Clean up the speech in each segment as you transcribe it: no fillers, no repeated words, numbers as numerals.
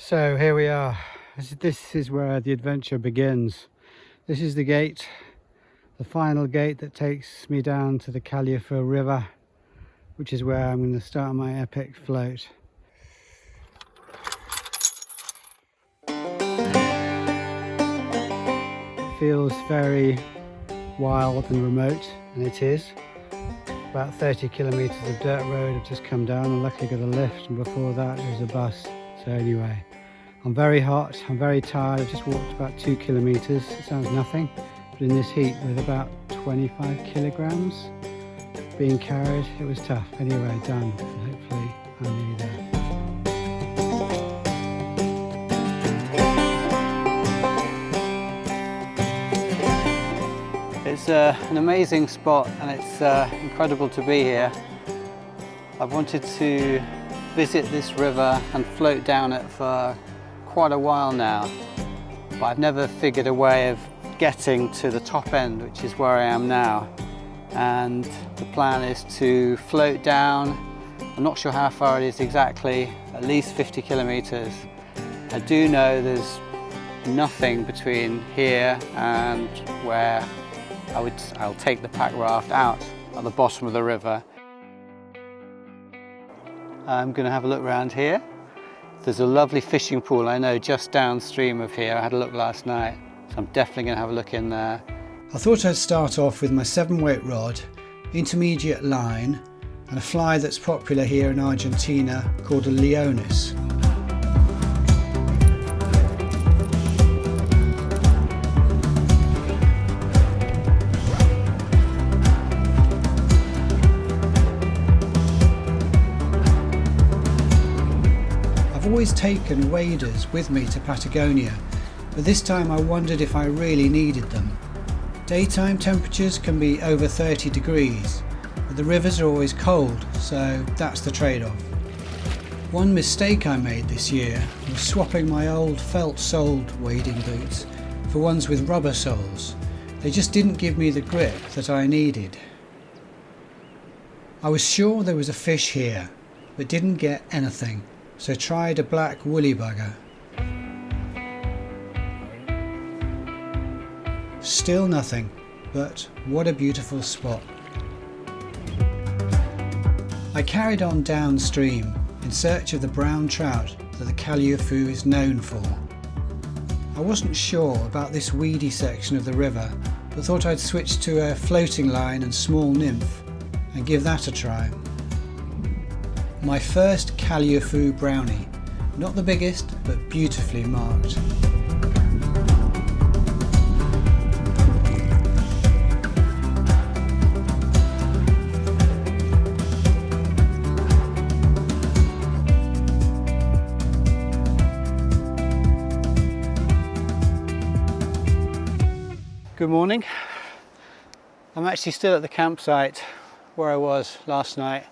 So here we are. This is where the adventure begins. This is the gate, the final gate that takes me down to the Caleufú River, which is where I'm going to start my epic float. It feels very wild and remote, and it is. About 30 kilometers of dirt road have just come down, and luckily got a lift, and before that there was a bus. So anyway, I'm very hot, I'm very tired. I've just walked about 2 kilometers. It sounds nothing, but in this heat with about 25 kilograms being carried, it was tough. Anyway, done, and hopefully I'm nearly there. It's an amazing spot, and it's incredible to be here. I've wanted to visit this river and float down it for quite a while now, but I've never figured a way of getting to the top end, which is where I am now. And the plan is to float down. I'm not sure how far it is exactly, at least 50 kilometers. I do know there's nothing between here and where I'll take the pack raft out at the bottom of the river. I'm going to have a look around here. There's a lovely fishing pool, I know, just downstream of here. I had a look last night, so I'm definitely going to have a look in there. I thought I'd start off with my 7-weight rod, intermediate line, and a fly that's popular here in Argentina called a leonis. I've always taken waders with me to Patagonia, but this time I wondered if I really needed them. Daytime temperatures can be over 30 degrees, but the rivers are always cold, so that's the trade-off. One mistake I made this year was swapping my old felt-soled wading boots for ones with rubber soles. They just didn't give me the grip that I needed. I was sure there was a fish here, but didn't get anything. So tried a black woolly bugger. Still nothing, but what a beautiful spot. I carried on downstream in search of the brown trout that the Caleufú is known for. I wasn't sure about this weedy section of the river, but thought I'd switch to a floating line and small nymph and give that a try. My first Caleufú brownie, not the biggest, but beautifully marked. Good morning. I'm actually still at the campsite where I was last night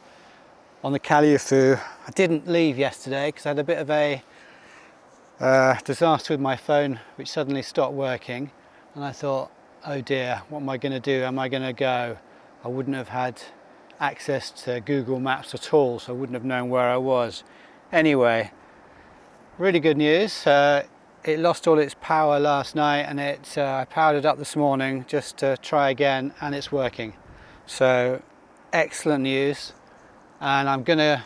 on the Caleufú. I didn't leave yesterday because I had a bit of a disaster with my phone, which suddenly stopped working, and I thought, oh dear, what am I going to do? Am I going to go? I wouldn't have had access to Google Maps at all, so I wouldn't have known where I was. Anyway, really good news. It lost all its power last night, and I powered it up this morning just to try again, and it's working. So excellent news. And I'm going to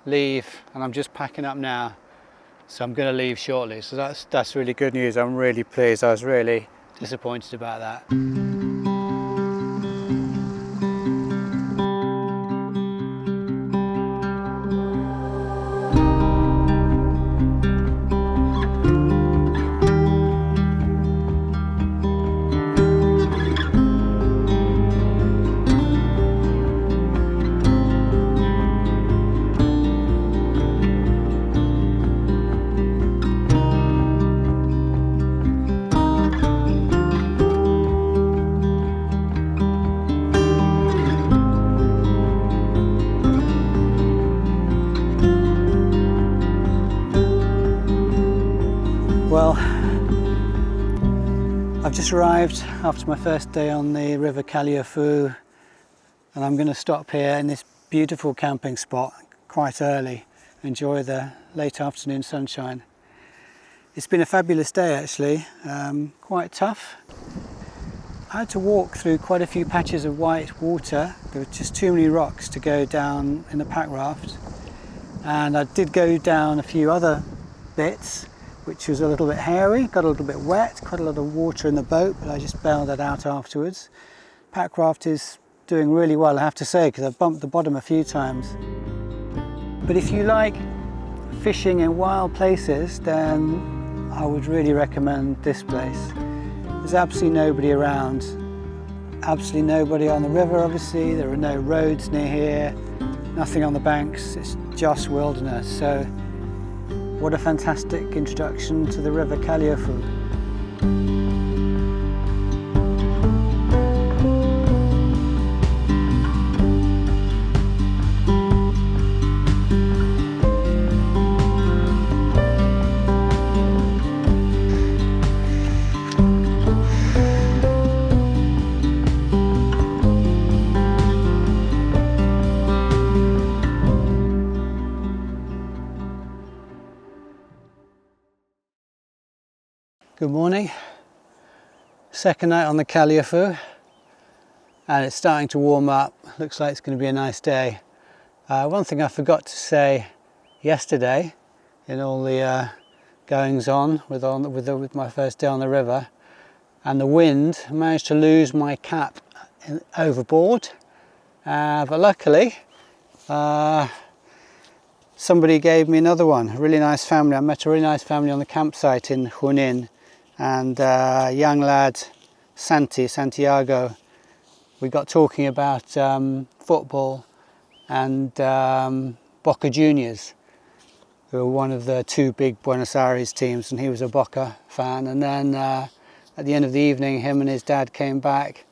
leave, and I'm just packing up now, so I'm going to leave shortly. So that's really good news. I'm really pleased. I was really disappointed about that. Well, I've just arrived after my first day on the River Caleufú, and I'm going to stop here in this beautiful camping spot quite early, enjoy the late afternoon sunshine. It's been a fabulous day actually, quite tough. I had to walk through quite a few patches of white water. There were just too many rocks to go down in a pack raft. And I did go down a few other bits, which was a little bit hairy, got a little bit wet, quite a lot of water in the boat, but I just bailed that out afterwards. Packraft is doing really well, I have to say, because I've bumped the bottom a few times. But if you like fishing in wild places, then I would really recommend this place. There's absolutely nobody around, absolutely nobody on the river obviously, there are no roads near here, nothing on the banks, it's just wilderness. So what a fantastic introduction to the River Caleufú. Good morning. Second night on the Caleufú, and it's starting to warm up. Looks like it's going to be a nice day. One thing I forgot to say yesterday in all the goings on with my first day on the river and the wind, I managed to lose my cap overboard, but luckily somebody gave me another one. A really nice family. I met a really nice family on the campsite in Junín. And a young lad, Santiago, we got talking about football and Boca Juniors, who were one of the two big Buenos Aires teams, and he was a Boca fan. And then at the end of the evening, him and his dad came back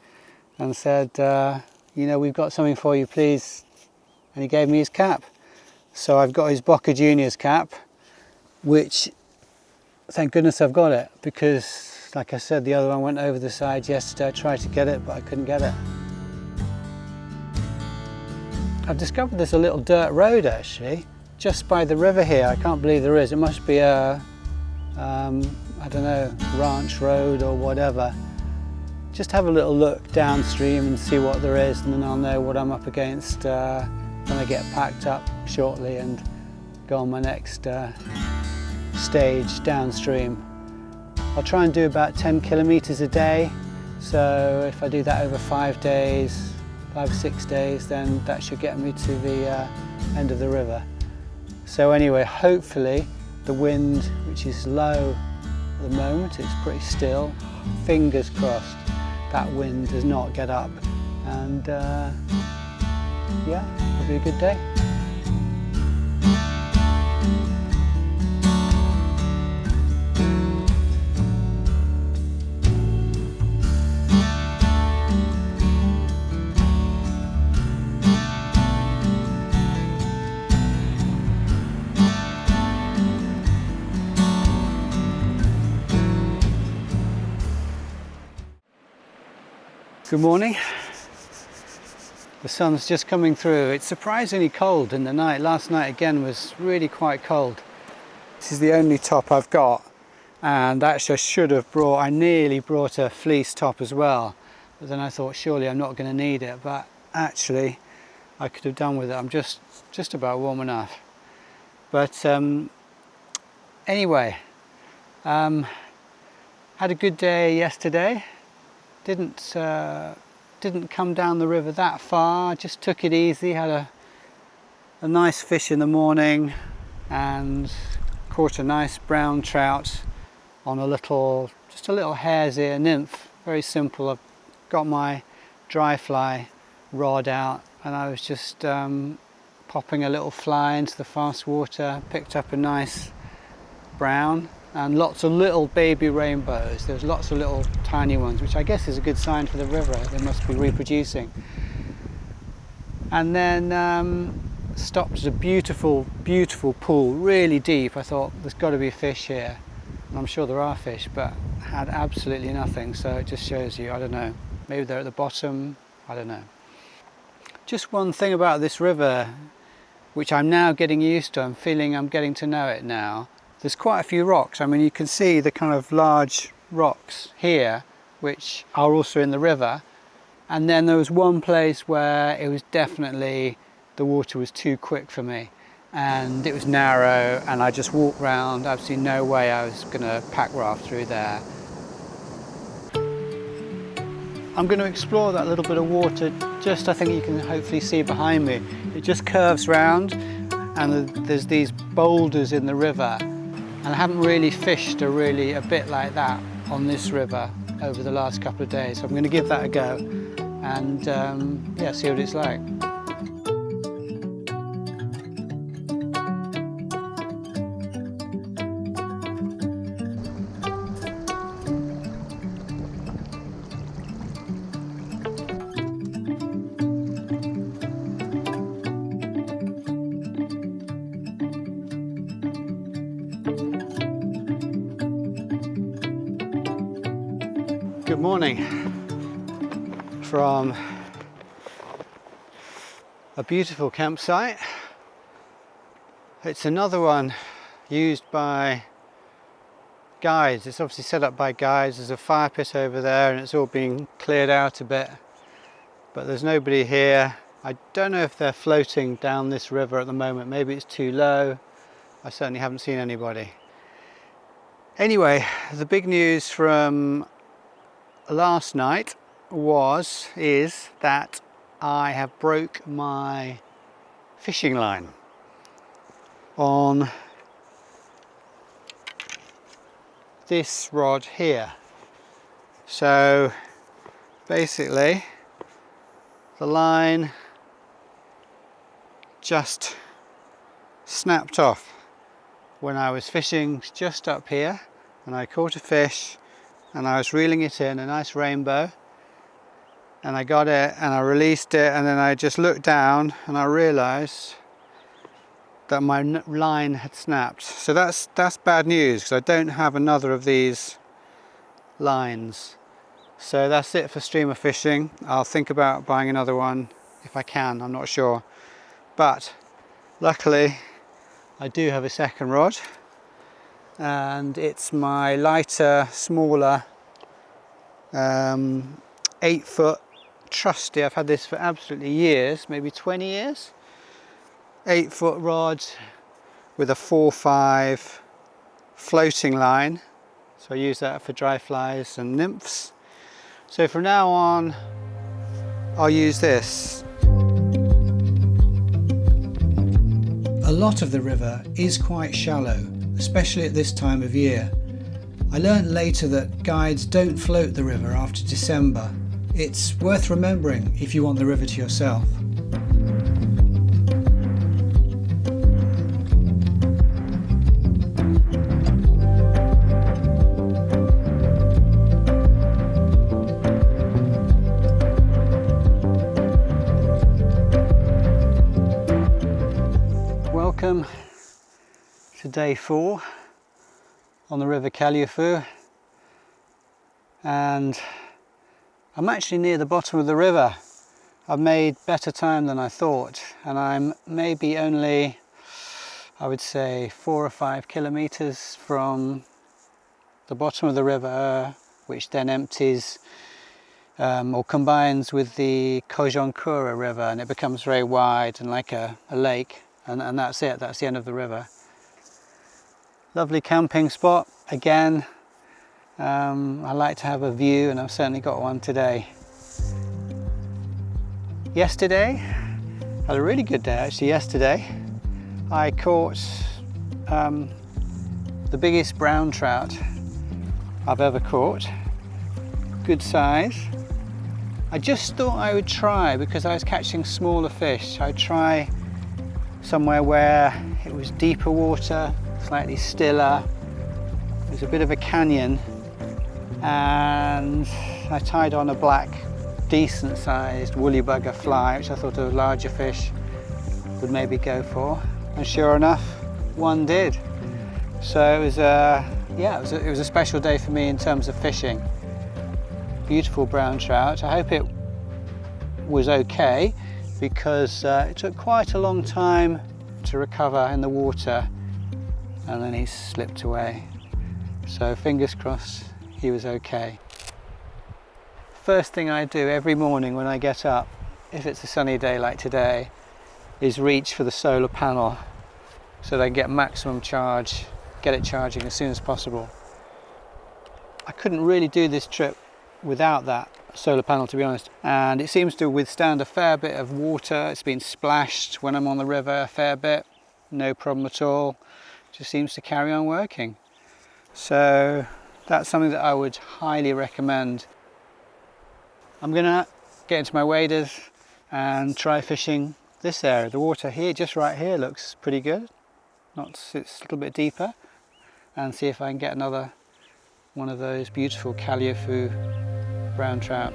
and said, you know, we've got something for you, please. And he gave me his cap. So I've got his Boca Juniors cap, which thank goodness I've got it, because like I said, the other one went over the side yesterday. I tried to get it, but I couldn't get it. I've discovered there's a little dirt road actually, just by the river here. I can't believe there is. It must be a, I don't know, ranch road or whatever. Just have a little look downstream and see what there is, and then I'll know what I'm up against when I get packed up shortly and go on my next stage downstream. I'll try and do about 10 kilometers a day, so if I do that over 5 days, 5 or 6 days, then that should get me to the end of the river. So anyway, hopefully the wind, which is low at the moment, it's pretty still, fingers crossed that wind does not get up, and yeah, it'll be a good day. Good morning. The sun's just coming through. It's surprisingly cold in the night. Last night again was really quite cold. This is the only top I've got, and actually I should have brought, I nearly brought a fleece top as well, but then I thought surely I'm not going to need it, but actually I could have done with it. I'm just about warm enough. But anyway, had a good day yesterday. Didn't come down the river that far, just took it easy, had a nice fish in the morning and caught a nice brown trout on just a little hare's ear nymph, very simple. I've got my dry fly rod out and I was just popping a little fly into the fast water, picked up a nice brown, and lots of little baby rainbows. There's lots of little tiny ones, which I guess is a good sign for the river. They must be reproducing. And then stopped at a beautiful, beautiful pool, really deep. I thought there's got to be fish here. And I'm sure there are fish, but had absolutely nothing. So it just shows you, I don't know, maybe they're at the bottom, I don't know. Just one thing about this river, which I'm now getting used to, I'm feeling I'm getting to know it now. there's quite a few rocks. I mean, you can see the kind of large rocks here, which are also in the river. And then there was one place where it was definitely, the water was too quick for me. And it was narrow, and I just walked round. Absolutely no way I was going to pack raft through there. I'm going to explore that little bit of water, just I think you can hopefully see behind me. It just curves round, and there's these boulders in the river. And I haven't really fished a bit like that on this river over the last couple of days. So I'm going to give that a go and yeah, see what it's like. Good morning from a beautiful campsite. It's another one used by guides. It's obviously set up by guides. There's a fire pit over there and it's all being cleared out a bit, but there's nobody here. I don't know if they're floating down this river at the moment. Maybe it's too low. I certainly haven't seen anybody. Anyway, the big news from last night is that I have broke my fishing line on this rod here. So basically the line just snapped off when I was fishing just up here, and I caught a fish and I was reeling it in, a nice rainbow, and I got it and I released it, and then I just looked down and I realized that my line had snapped. So that's bad news, because I don't have another of these lines. So that's it for streamer fishing. I'll think about buying another one if I can, I'm not sure. But luckily I do have a second rod, and it's my lighter, smaller 8-foot trusty. I've had this for absolutely years, maybe 20 years. 8-foot rod with a 4-5 floating line. So I use that for dry flies and nymphs. So from now on, I'll use this. A lot of the river is quite shallow, especially at this time of year. I learnt later that guides don't float the river after December. It's worth remembering if you want the river to yourself. Welcome to day 4 on the Rio Caleufú, and I'm actually near the bottom of the river. I've made better time than I thought, and I'm maybe only, I would say, 4 or 5 kilometers from the bottom of the river, which then empties or combines with the Collón Curá river, and it becomes very wide and like a lake. And that's it, that's the end of the river. Lovely camping spot, again. I like to have a view, and I've certainly got one today. Yesterday, had a really good day actually yesterday. I caught the biggest brown trout I've ever caught. Good size. I just thought I would try, because I was catching smaller fish, I'd try somewhere where it was deeper water, slightly stiller. It was a bit of a canyon, and I tied on a black, decent sized woolly bugger fly, which I thought a larger fish would maybe go for, and sure enough, one did. So it was it was a special day for me in terms of fishing. Beautiful brown trout. I hope it was okay, because it took quite a long time to recover in the water. and then he slipped away. So fingers crossed he was okay. First thing I do every morning when I get up, if it's a sunny day like today, is reach for the solar panel so that I can get maximum charge, get it charging as soon as possible. I couldn't really do this trip without that solar panel, to be honest, and it seems to withstand a fair bit of water. It's been splashed when I'm on the river a fair bit, no problem at all. Just seems to carry on working. So that's something that I would highly recommend. I'm gonna get into my waders and try fishing this area. The water here, just right here, looks pretty good. It's a little bit deeper, and see if I can get another one of those beautiful Caleufú brown trout.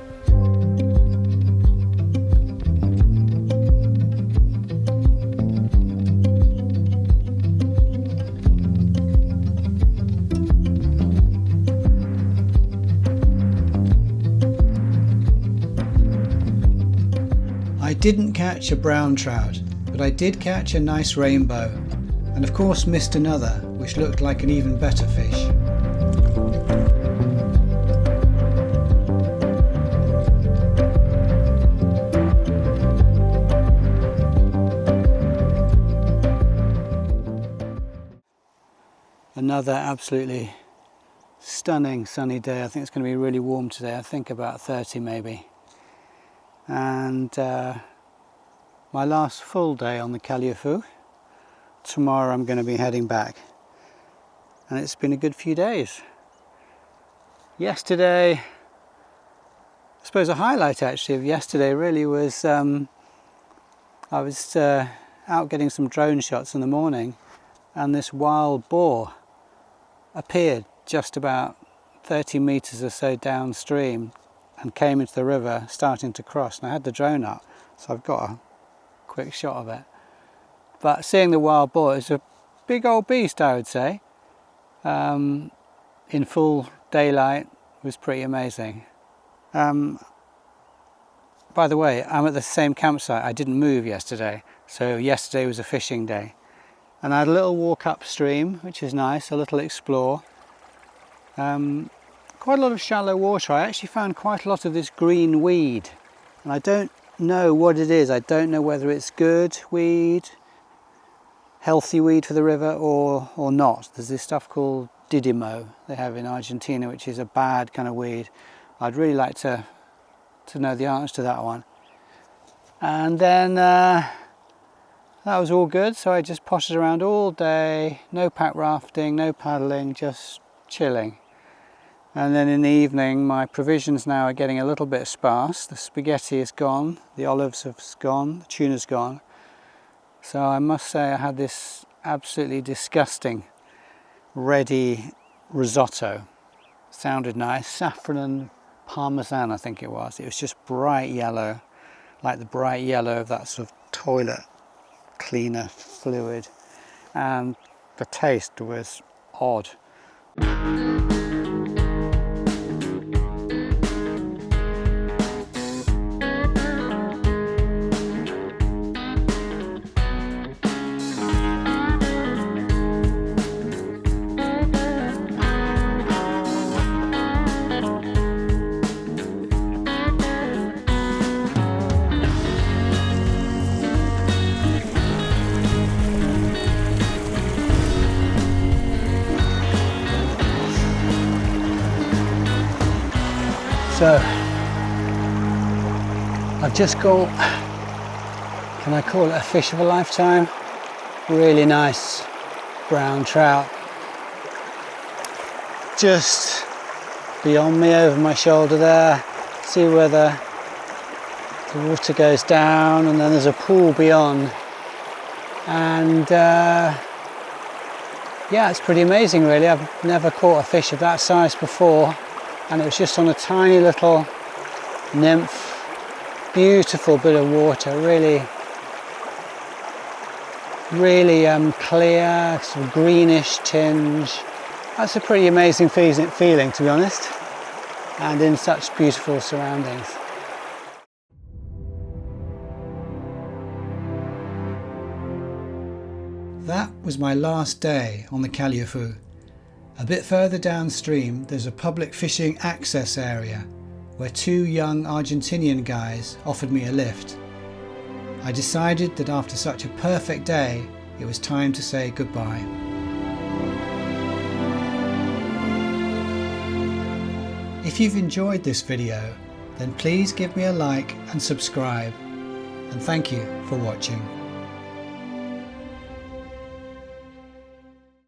I didn't catch a brown trout, but I did catch a nice rainbow, and of course missed another, which looked like an even better fish. Another absolutely stunning sunny day. I think it's going to be really warm today. I think about 30 maybe. And my last full day on the Caleufú. Tomorrow I'm going to be heading back. And it's been a good few days. Yesterday, I suppose a highlight actually of yesterday really was I was out getting some drone shots in the morning, and this wild boar appeared just about 30 meters or so downstream and came into the river starting to cross, and I had the drone up so I've got a quick shot of it. But seeing the wild boar, it's a big old beast, I would say, in full daylight, was pretty amazing. By the way, I'm at the same campsite. I didn't move yesterday, so yesterday was a fishing day. And I had a little walk upstream, which is nice, a little explore. Quite a lot of shallow water. I actually found quite a lot of this green weed, and I don't know what it is. I don't know whether it's good weed, healthy weed for the river, or not. There's this stuff called didimo they have in Argentina, which is a bad kind of weed. I'd really like to know the answer to that one. And then that was all good, so I just potted around all day, no pack rafting, no paddling, just chilling. And then in the evening, my provisions now are getting a little bit sparse. The spaghetti is gone, the olives have gone, the tuna's gone. So I must say I had this absolutely disgusting ready risotto. Sounded nice, saffron and parmesan I think it was. It was just bright yellow, like the bright yellow of that sort of toilet cleaner fluid, and the taste was odd. So I've just got, can I call it a fish of a lifetime? Really nice brown trout. Just beyond me, over my shoulder there. See where the water goes down, and then there's a pool beyond. And yeah, it's pretty amazing really. I've never caught a fish of that size before. And it was just on a tiny little nymph, beautiful bit of water, really clear, sort of greenish tinge. That's a pretty amazing feeling, to be honest, and in such beautiful surroundings. That was my last day on the Caleufú. A bit further downstream there's a public fishing access area where two young Argentinian guys offered me a lift. I decided that after such a perfect day it was time to say goodbye. If you've enjoyed this video, then please give me a like and subscribe, and thank you for watching.